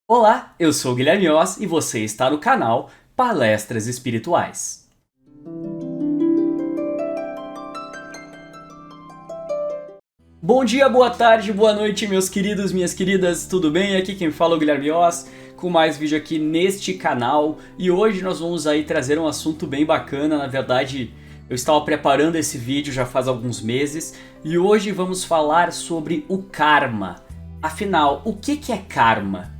Olá, eu sou o Guilherme Oz e você está no canal Palestras Espirituais. Bom dia, boa tarde, boa noite, meus queridos, minhas queridas, tudo bem? Aqui quem fala é o Guilherme Oz, com mais vídeo aqui neste canal. E hoje nós vamos aí trazer um assunto bem bacana. Na verdade, eu estava preparando esse vídeo já faz alguns meses e hoje vamos falar sobre o karma. Afinal, o que é karma?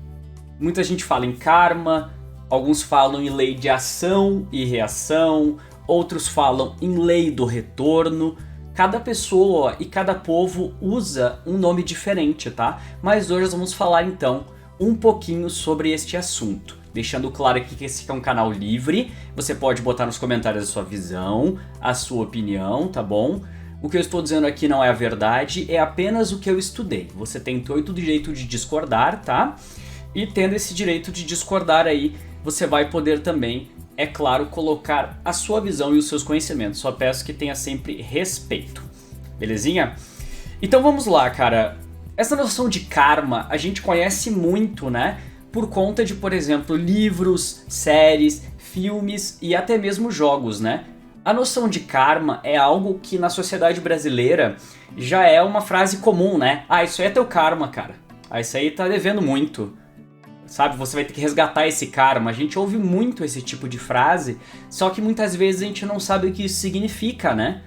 Muita gente fala em karma, alguns falam em lei de ação e reação, outros falam em lei do retorno. Cada pessoa e cada povo usa um nome diferente, tá? Mas hoje nós vamos falar então um pouquinho sobre este assunto. Deixando claro aqui que esse é um canal livre, você pode botar nos comentários a sua visão, a sua opinião, tá bom? O que eu estou dizendo aqui não é a verdade, é apenas o que eu estudei. Você tem todo o direito de discordar, tá? E tendo esse direito de discordar aí, você vai poder também, é claro, colocar a sua visão e os seus conhecimentos. Só peço que tenha sempre respeito, belezinha? Então vamos lá, cara. Essa noção de karma a gente conhece muito, né? Por conta de, por exemplo, livros, séries, filmes e até mesmo jogos, né? A noção de karma é algo que na sociedade brasileira já é uma frase comum, né? Ah, isso aí é teu karma, cara. Ah, isso aí tá devendo muito. Sabe, você vai ter que resgatar esse karma. A gente ouve muito esse tipo de frase, só que muitas vezes a gente não sabe o que isso significa, né?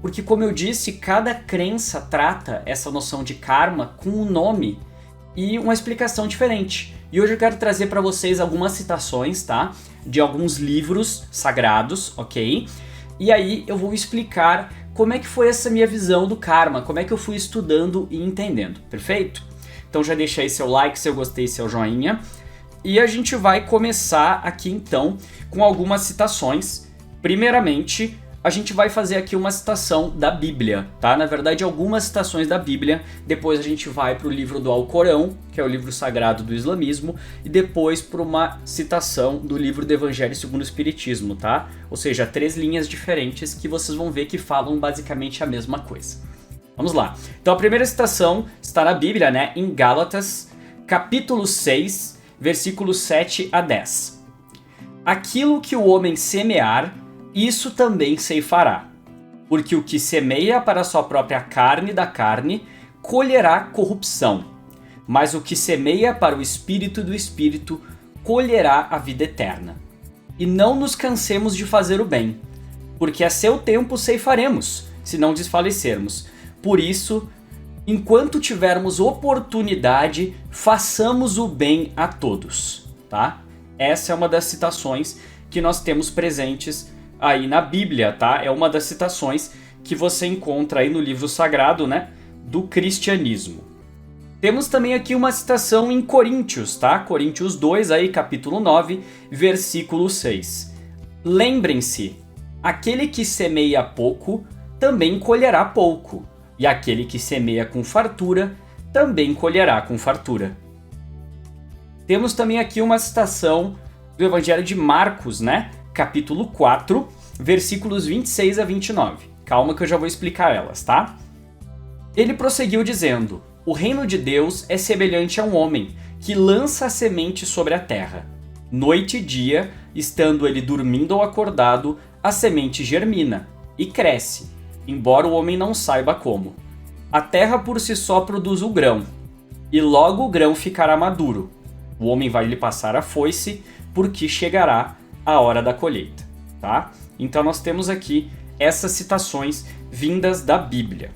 Porque, como eu disse, cada crença trata essa noção de karma com um nome e uma explicação diferente. E hoje eu quero trazer para vocês algumas citações, tá? De alguns livros sagrados, ok? E aí eu vou explicar como é que foi essa minha visão do karma, como é que eu fui estudando e entendendo, perfeito? Então já deixa aí seu like, seu gostei, seu joinha. E a gente vai começar aqui então com algumas citações. Primeiramente, a gente vai fazer aqui uma citação da Bíblia, tá? Na verdade, algumas citações da Bíblia. Depois a gente vai para o livro do Alcorão, que é o livro sagrado do islamismo. E depois para uma citação do livro do Evangelho segundo o Espiritismo, tá? Ou seja, 3 linhas diferentes que vocês vão ver que falam basicamente a mesma coisa. Vamos lá. Então a primeira citação está na Bíblia, né? Em Gálatas, capítulo 6, versículos 7 a 10. Aquilo que o homem semear, isso também ceifará. Porque o que semeia para a sua própria carne da carne, colherá corrupção. Mas o que semeia para o Espírito do Espírito, colherá a vida eterna. E não nos cansemos de fazer o bem, porque a seu tempo ceifaremos, se não desfalecermos. Por isso, enquanto tivermos oportunidade, façamos o bem a todos, tá? Essa é uma das citações que nós temos presentes aí na Bíblia, tá? É uma das citações que você encontra aí no livro sagrado, né, do cristianismo. Temos também aqui uma citação em Coríntios, tá? Coríntios 2, aí, capítulo 9, versículo 6. Lembrem-se, aquele que semeia pouco, também colherá pouco. E aquele que semeia com fartura, também colherá com fartura. Temos também aqui uma citação do Evangelho de Marcos, né? Capítulo 4, versículos 26 a 29. Calma que eu já vou explicar elas, tá? Ele prosseguiu dizendo: o reino de Deus é semelhante a um homem que lança a semente sobre a terra. Noite e dia, estando ele dormindo ou acordado, a semente germina e cresce, embora o homem não saiba como. A terra por si só produz o grão, e logo o grão ficará maduro. O homem vai lhe passar a foice, porque chegará a hora da colheita, tá? Então nós temos aqui essas citações vindas da Bíblia.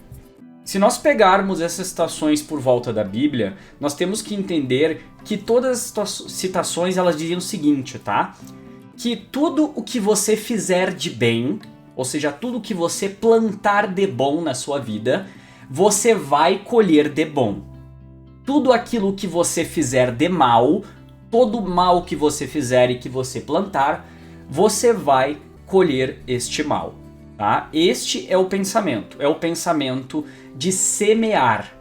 Se nós pegarmos essas citações por volta da Bíblia, nós temos que entender que todas as citações elas dizem o seguinte, tá? Que tudo o que você fizer de bem, ou seja, tudo que você plantar de bom na sua vida, você vai colher de bom. Tudo aquilo que você fizer de mal, todo mal que você fizer e que você plantar, você vai colher este mal, tá? Este é o pensamento de semear.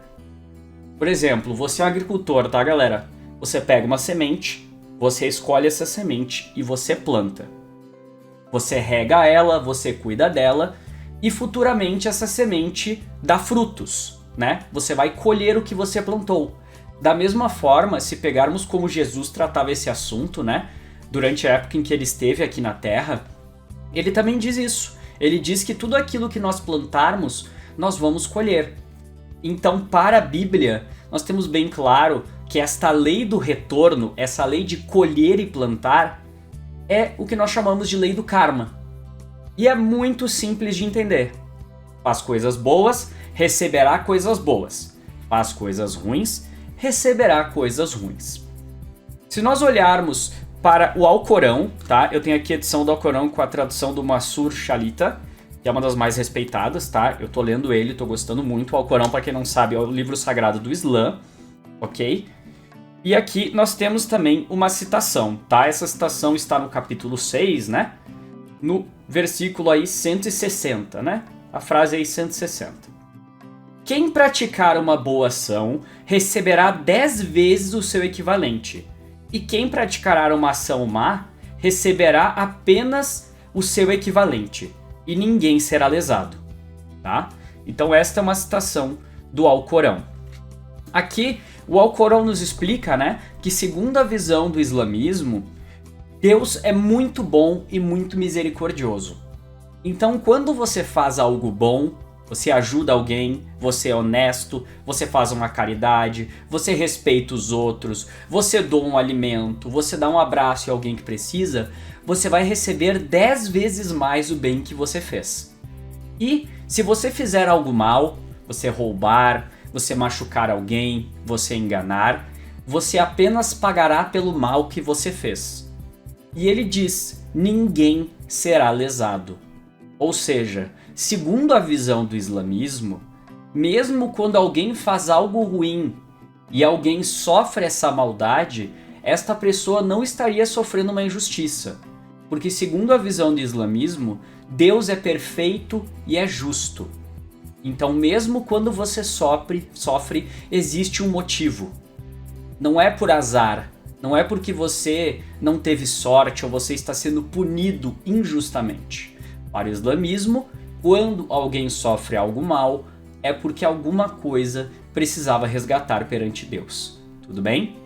Por exemplo, você é um agricultor, tá, galera? Você pega uma semente, você escolhe essa semente e você planta. Você rega ela, você cuida dela e futuramente essa semente dá frutos, né? Você vai colher o que você plantou. Da mesma forma, se pegarmos como Jesus tratava esse assunto, né, durante a época em que ele esteve aqui na Terra, ele também diz isso. Ele diz que tudo aquilo que nós plantarmos, nós vamos colher. Então, para a Bíblia, nós temos bem claro que esta lei do retorno, essa lei de colher e plantar, é o que nós chamamos de lei do karma. E é muito simples de entender. Faz coisas boas, receberá coisas boas. Faz coisas ruins, receberá coisas ruins. Se nós olharmos para o Alcorão, tá? Eu tenho aqui a edição do Alcorão com a tradução do Mansur Shalita, que é uma das mais respeitadas, tá? Eu tô lendo ele, tô gostando muito. O Alcorão, para quem não sabe, é o livro sagrado do Islã, ok? E aqui nós temos também uma citação, tá? Essa citação está no capítulo 6, né? No versículo aí 160, né? A frase aí 160. Quem praticar uma boa ação receberá 10 vezes o seu equivalente. E quem praticar uma ação má receberá apenas o seu equivalente. E ninguém será lesado, tá? Então esta é uma citação do Alcorão. Aqui o Alcorão nos explica, né, que segundo a visão do islamismo, Deus é muito bom e muito misericordioso. Então quando você faz algo bom, você ajuda alguém, você é honesto, você faz uma caridade, você respeita os outros, você doa um alimento, você dá um abraço a alguém que precisa, você vai receber 10 vezes mais o bem que você fez. E se você fizer algo mal, você roubar, você machucar alguém, você enganar, você apenas pagará pelo mal que você fez. E ele diz, ninguém será lesado. Ou seja, segundo a visão do islamismo, mesmo quando alguém faz algo ruim e alguém sofre essa maldade, esta pessoa não estaria sofrendo uma injustiça. Porque segundo a visão do islamismo, Deus é perfeito e é justo. Então mesmo quando você sofre, existe um motivo. Não é por azar, não é porque você não teve sorte ou você está sendo punido injustamente. Para o islamismo, quando alguém sofre algo mal, é porque alguma coisa precisava resgatar perante Deus. Tudo bem?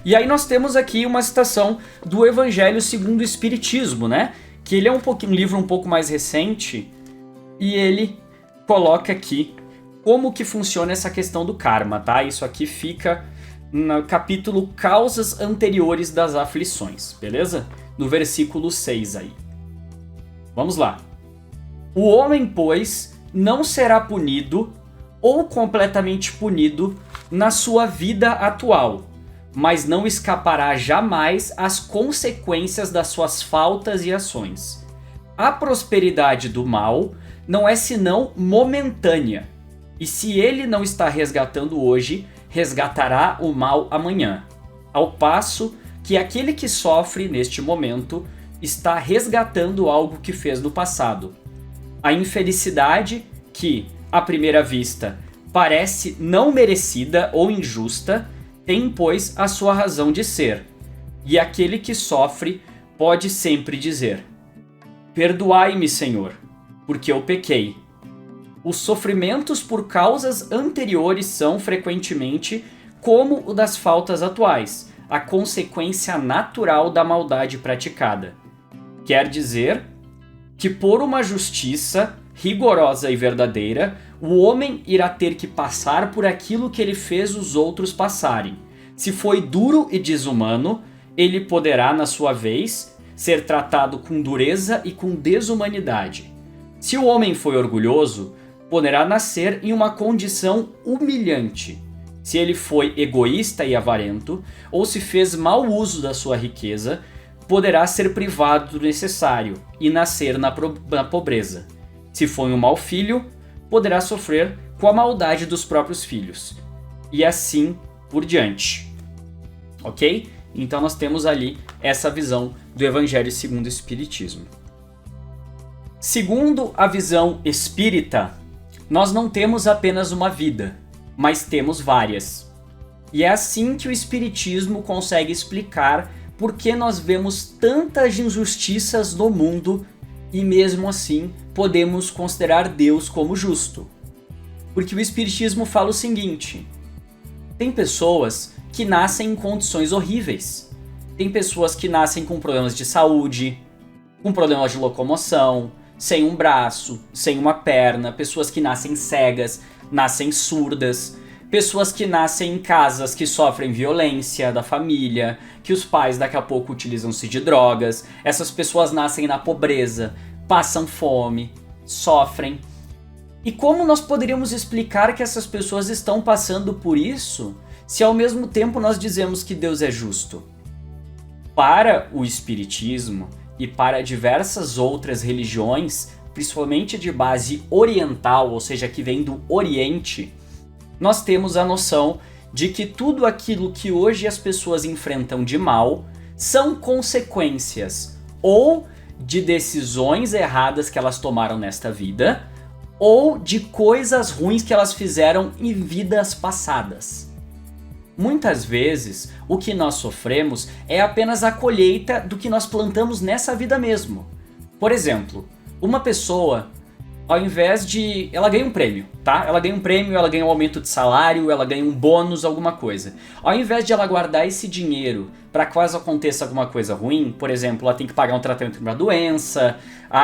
E aí nós temos aqui uma citação do Evangelho segundo o Espiritismo, né? Que ele é um livro um pouco mais recente e ele coloca aqui como que funciona essa questão do karma, tá? Isso aqui fica no capítulo Causas Anteriores das Aflições, beleza? No versículo 6 aí. Vamos lá. O homem, pois, não será punido ou completamente punido na sua vida atual, mas não escapará jamais às consequências das suas faltas e ações. A prosperidade do mal não é senão momentânea, e se ele não está resgatando hoje, resgatará o mal amanhã, ao passo que aquele que sofre neste momento está resgatando algo que fez no passado. A infelicidade, que, à primeira vista, parece não merecida ou injusta, tem, pois, a sua razão de ser. E aquele que sofre pode sempre dizer: perdoai-me, Senhor, porque eu pequei. Os sofrimentos por causas anteriores são, frequentemente, como o das faltas atuais, a consequência natural da maldade praticada. Quer dizer que por uma justiça rigorosa e verdadeira, o homem irá ter que passar por aquilo que ele fez os outros passarem. Se foi duro e desumano, ele poderá, na sua vez, ser tratado com dureza e com desumanidade. Se o homem foi orgulhoso, poderá nascer em uma condição humilhante. Se ele foi egoísta e avarento, ou se fez mau uso da sua riqueza, poderá ser privado do necessário e nascer na pobreza. Se foi um mau filho, poderá sofrer com a maldade dos próprios filhos. E assim por diante. Ok? Então nós temos ali essa visão do Evangelho segundo o Espiritismo. Segundo a visão espírita, nós não temos apenas uma vida, mas temos várias. E é assim que o Espiritismo consegue explicar por que nós vemos tantas injustiças no mundo e mesmo assim podemos considerar Deus como justo. Porque o Espiritismo fala o seguinte: Tem pessoas que nascem em condições horríveis. Tem pessoas que nascem com problemas de saúde, com problemas de locomoção, sem um braço, sem uma perna, pessoas que nascem cegas, nascem surdas, pessoas que nascem em casas que sofrem violência da família, que os pais daqui a pouco utilizam-se de drogas, essas pessoas nascem na pobreza, passam fome, sofrem. E como nós poderíamos explicar que essas pessoas estão passando por isso, se ao mesmo tempo nós dizemos que Deus é justo? Para o Espiritismo e para diversas outras religiões, principalmente de base oriental, ou seja, que vem do Oriente, nós temos a noção de que tudo aquilo que hoje as pessoas enfrentam de mal são consequências ou de decisões erradas que elas tomaram nesta vida, ou de coisas ruins que elas fizeram em vidas passadas. Muitas vezes, o que nós sofremos é apenas a colheita do que nós plantamos nessa vida mesmo. Por exemplo, uma pessoa, ao invés de... ela ganha um prêmio, tá? Ela ganha um prêmio, ela ganha um aumento de salário, ela ganha um bônus, alguma coisa. Ao invés de ela guardar esse dinheiro para caso aconteça alguma coisa ruim, por exemplo, ela tem que pagar um tratamento para uma doença,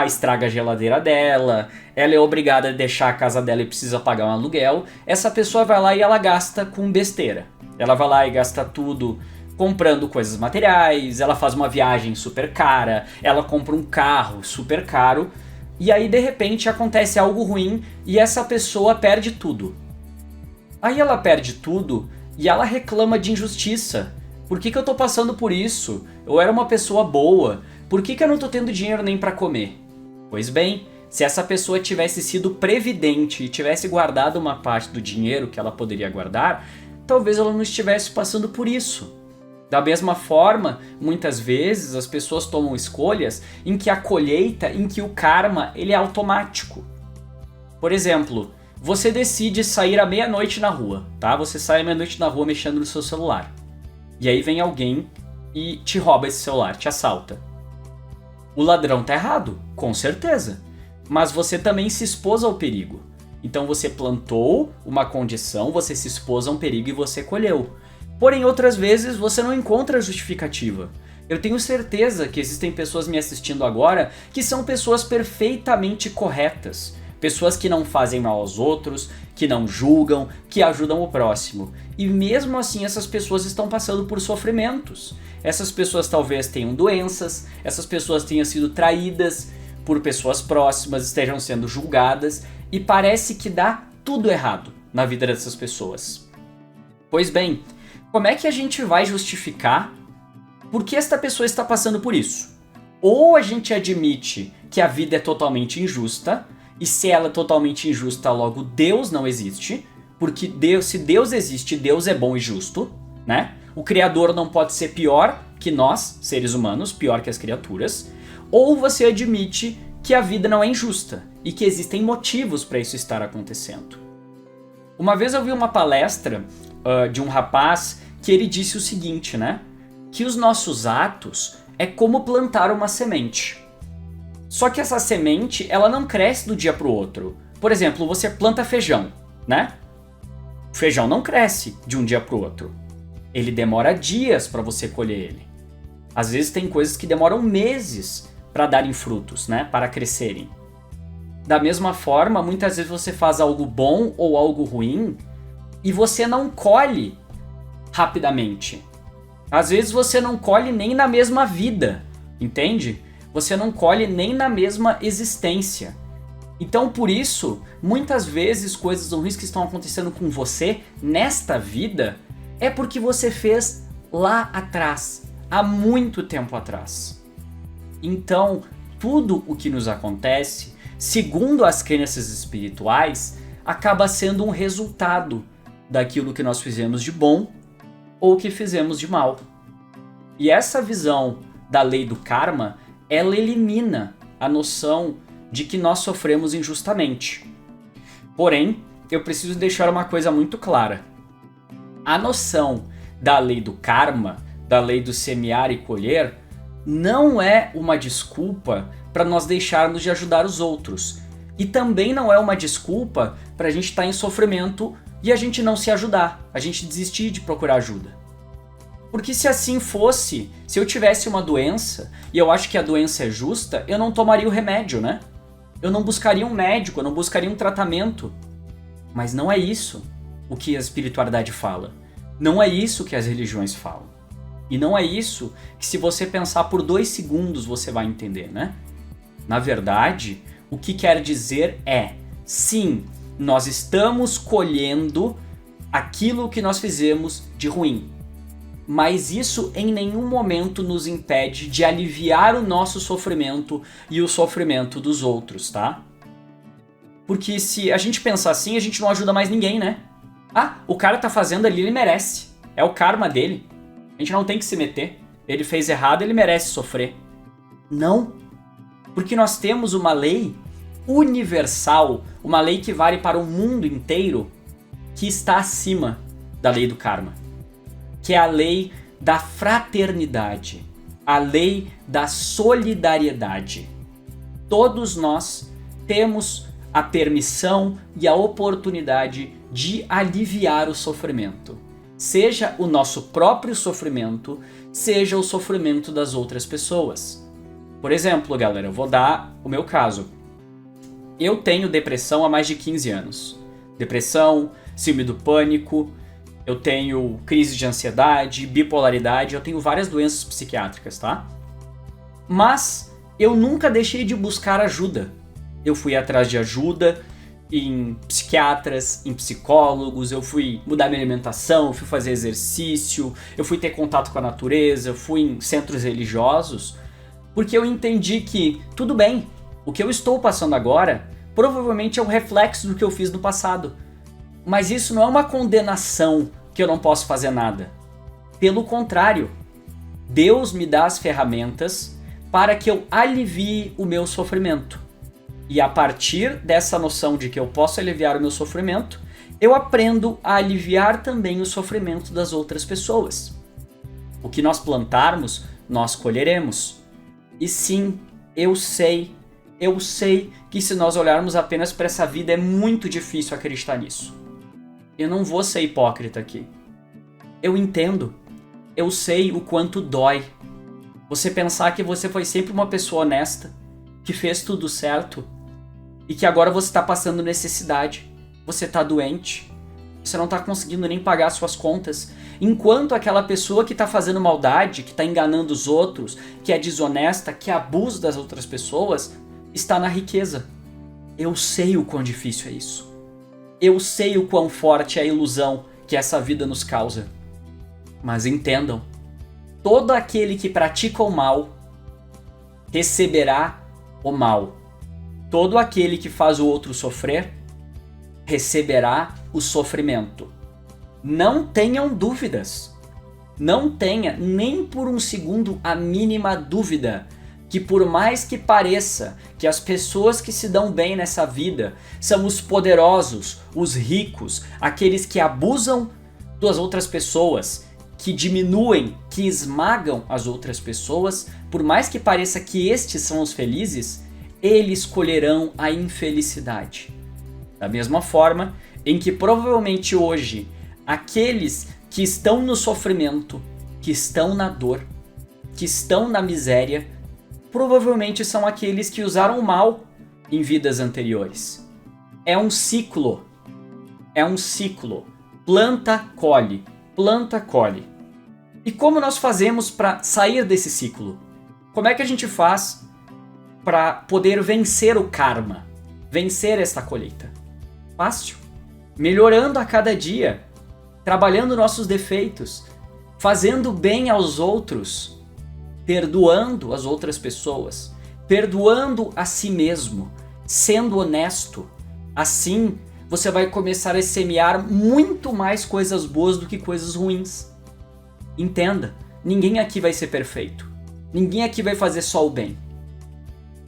estraga a geladeira dela, ela é obrigada a deixar a casa dela e precisa pagar um aluguel, essa pessoa vai lá e ela gasta com besteira. Ela vai lá e gasta tudo comprando coisas materiais, ela faz uma viagem super cara, ela compra um carro super caro, e aí de repente acontece algo ruim e essa pessoa perde tudo. Aí ela perde tudo e ela reclama de injustiça. Por que eu tô passando por isso? Eu era uma pessoa boa, por que eu não tô tendo dinheiro nem pra comer? Pois bem, se essa pessoa tivesse sido previdente e tivesse guardado uma parte do dinheiro que ela poderia guardar, talvez ela não estivesse passando por isso. Da mesma forma, muitas vezes as pessoas tomam escolhas em que a colheita, em que o karma, ele é automático. Por exemplo, você decide sair à meia-noite na rua, tá? Você sai à meia-noite na rua mexendo no seu celular. E aí vem alguém e te rouba esse celular, te assalta. O ladrão tá errado, com certeza. Mas você também se expôs ao perigo. Então você plantou uma condição, você se expôs a um perigo e você colheu. Porém, outras vezes você não encontra justificativa. Eu tenho certeza que existem pessoas me assistindo agora que são pessoas perfeitamente corretas. Pessoas que não fazem mal aos outros, que não julgam, que ajudam o próximo. E mesmo assim essas pessoas estão passando por sofrimentos. Essas pessoas talvez tenham doenças, essas pessoas tenham sido traídas por pessoas próximas, estejam sendo julgadas, e parece que dá tudo errado na vida dessas pessoas. Pois bem, como é que a gente vai justificar por que esta pessoa está passando por isso? Ou a gente admite que a vida é totalmente injusta, e se ela é totalmente injusta, logo Deus não existe, porque se Deus existe, Deus é bom e justo, né? O Criador não pode ser pior que nós, seres humanos, pior que as criaturas. Ou você admite que a vida não é injusta e que existem motivos para isso estar acontecendo. Uma vez eu vi uma palestra de um rapaz que ele disse o seguinte, né? Que os nossos atos é como plantar uma semente. Só que essa semente, ela não cresce do dia para o outro. Por exemplo, você planta feijão, né? O feijão não cresce de um dia para o outro. Ele demora dias para você colher ele. Às vezes tem coisas que demoram meses para darem frutos, né? Para crescerem. Da mesma forma, muitas vezes você faz algo bom ou algo ruim e você não colhe rapidamente. Às vezes você não colhe nem na mesma vida, entende? Você não colhe nem na mesma existência. Então, por isso, muitas vezes coisas ruins que estão acontecendo com você nesta vida é porque você fez lá atrás, há muito tempo atrás. Então, tudo o que nos acontece, segundo as crenças espirituais, acaba sendo um resultado daquilo que nós fizemos de bom ou que fizemos de mal. E essa visão da lei do karma, ela elimina a noção de que nós sofremos injustamente. Porém, eu preciso deixar uma coisa muito clara. A noção da lei do karma, da lei do semear e colher, não é uma desculpa para nós deixarmos de ajudar os outros. E também não é uma desculpa para a gente estar em sofrimento e a gente não se ajudar, a gente desistir de procurar ajuda. Porque se assim fosse, se eu tivesse uma doença, e eu acho que a doença é justa, eu não tomaria o remédio, né? Eu não buscaria um médico, eu não buscaria um tratamento. Mas não é isso o que a espiritualidade fala. Não é isso que as religiões falam. E não é isso que, se você pensar por 2 segundos, você vai entender, né? Na verdade, o que quer dizer é, sim, nós estamos colhendo aquilo que nós fizemos de ruim. Mas isso em nenhum momento nos impede de aliviar o nosso sofrimento e o sofrimento dos outros, tá? Porque se a gente pensar assim, a gente não ajuda mais ninguém, né? Ah, o cara tá fazendo ali, ele merece. É o karma dele. A gente não tem que se meter. Ele fez errado, ele merece sofrer. Não. Porque nós temos uma lei universal, uma lei que vale para o mundo inteiro, que está acima da lei do karma. Que é a lei da fraternidade, a lei da solidariedade. Todos nós temos a permissão e a oportunidade de aliviar o sofrimento. Seja o nosso próprio sofrimento, seja o sofrimento das outras pessoas. Por exemplo, galera, eu vou dar o meu caso. Eu tenho depressão há mais de 15 anos. Depressão, síndrome do pânico, eu tenho crise de ansiedade, bipolaridade, eu tenho várias doenças psiquiátricas, tá? Mas eu nunca deixei de buscar ajuda. Eu fui atrás de ajuda em psiquiatras, em psicólogos, eu fui mudar minha alimentação, eu fui fazer exercício, eu fui ter contato com a natureza, eu fui em centros religiosos, porque eu entendi que, tudo bem, o que eu estou passando agora provavelmente é um reflexo do que eu fiz no passado. Mas isso não é uma condenação que eu não posso fazer nada. Pelo contrário, Deus me dá as ferramentas para que eu alivie o meu sofrimento. E a partir dessa noção de que eu posso aliviar o meu sofrimento, eu aprendo a aliviar também o sofrimento das outras pessoas. O que nós plantarmos, nós colheremos. E sim, eu sei que se nós olharmos apenas para essa vida é muito difícil acreditar nisso. Eu não vou ser hipócrita aqui. Eu entendo. Eu sei o quanto dói. Você pensar que você foi sempre uma pessoa honesta, que fez tudo certo, e que agora você está passando necessidade. Você está doente. Você não está conseguindo nem pagar suas contas. Enquanto aquela pessoa que está fazendo maldade, que está enganando os outros, que é desonesta, que abusa das outras pessoas, está na riqueza. Eu sei o quão difícil é isso. Eu sei o quão forte é a ilusão que essa vida nos causa. Mas entendam, todo aquele que pratica o mal receberá o mal. Todo aquele que faz o outro sofrer receberá o sofrimento. Não tenham dúvidas. Não tenha nem por um segundo a mínima dúvida que, por mais que pareça que as pessoas que se dão bem nessa vida são os poderosos, os ricos, aqueles que abusam das outras pessoas, que diminuem, que esmagam as outras pessoas, por mais que pareça que estes são os felizes, eles colherão a infelicidade. Da mesma forma em que provavelmente hoje aqueles que estão no sofrimento, que estão na dor, que estão na miséria, provavelmente são aqueles que usaram o mal em vidas anteriores. É um ciclo. É um ciclo. Planta, colhe. Planta, colhe. E como nós fazemos para sair desse ciclo? Como é que a gente faz para poder vencer o karma? Vencer esta colheita? Fácil. Melhorando a cada dia. Trabalhando nossos defeitos. Fazendo bem aos outros. Perdoando as outras pessoas, perdoando a si mesmo, sendo honesto. Assim, você vai começar a semear muito mais coisas boas do que coisas ruins. Entenda, ninguém aqui vai ser perfeito. Ninguém aqui vai fazer só o bem.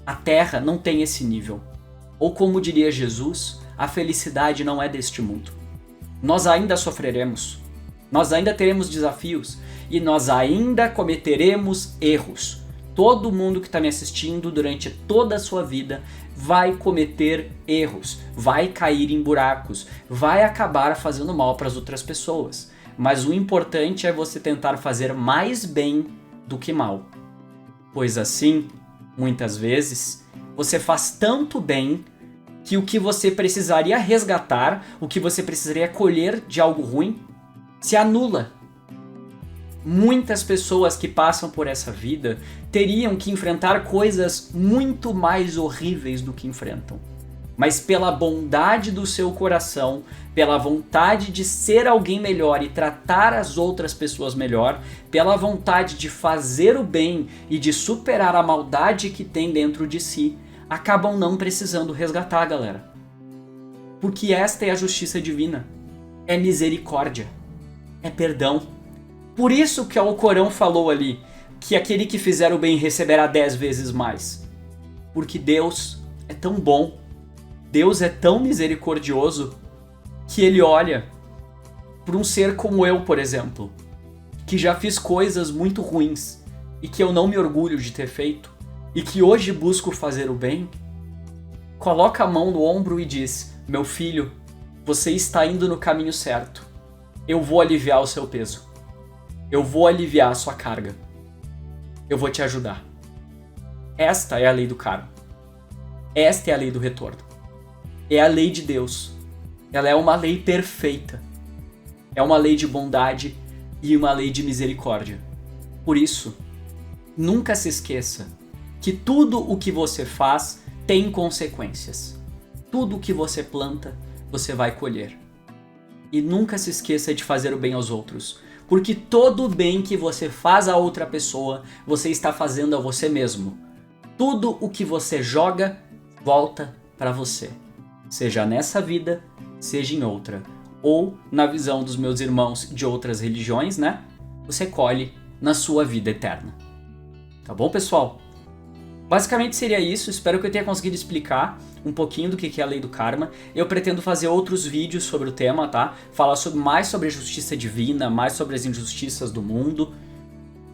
A Terra não tem esse nível. Ou como diria Jesus, a felicidade não é deste mundo. Nós ainda sofreremos. Nós ainda teremos desafios. E nós ainda cometeremos erros. todo mundo que está me assistindo durante toda a sua vida vai cometer erros, vai cair em buracos, vai acabar fazendo mal para as outras pessoas. Mas o importante é você tentar fazer mais bem do que mal. Pois assim, muitas vezes, você faz tanto bem que o que você precisaria resgatar, o que você precisaria colher de algo ruim, se anula. Muitas pessoas que passam por essa vida teriam que enfrentar coisas muito mais horríveis do que enfrentam. Mas pela bondade do seu coração, pela vontade de ser alguém melhor e tratar as outras pessoas melhor, pela vontade de fazer o bem e de superar a maldade que tem dentro de si, acabam não precisando resgatar, galera. Porque esta é a justiça divina. É misericórdia. É perdão. Por isso que o Alcorão falou ali que aquele que fizer o bem receberá 10 vezes mais. Porque Deus é tão bom, Deus é tão misericordioso, que Ele olha para um ser como eu, por exemplo, que já fiz coisas muito ruins e que eu não me orgulho de ter feito, e que hoje busco fazer o bem, coloca a mão no ombro e diz: meu filho, você está indo no caminho certo. Eu vou aliviar o seu peso. Eu vou aliviar a sua carga. Eu vou te ajudar. Esta é a lei do karma. Esta é a lei do retorno. É a lei de Deus. Ela é uma lei perfeita. É uma lei de bondade e uma lei de misericórdia. Por isso, nunca se esqueça que tudo o que você faz tem consequências. Tudo o que você planta, você vai colher. E nunca se esqueça de fazer o bem aos outros. Porque todo o bem que você faz a outra pessoa, você está fazendo a você mesmo. Tudo o que você joga, volta para você. Seja nessa vida, seja em outra. Ou, na visão dos meus irmãos de outras religiões, né? Você colhe na sua vida eterna. Tá bom, pessoal? Basicamente seria isso, espero que eu tenha conseguido explicar um pouquinho do que é a lei do karma. Eu pretendo fazer outros vídeos sobre o tema, tá? Falar mais sobre a justiça divina, mais sobre as injustiças do mundo.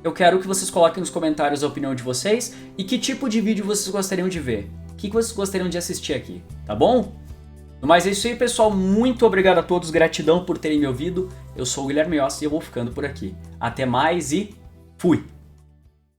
Eu quero que vocês coloquem nos comentários a opinião de vocês e que tipo de vídeo vocês gostariam de ver. O que vocês gostariam de assistir aqui, tá bom? Mas é isso aí, pessoal. Muito obrigado a todos, gratidão por terem me ouvido. Eu sou o Guilherme Oss e eu vou ficando por aqui. Até mais e fui!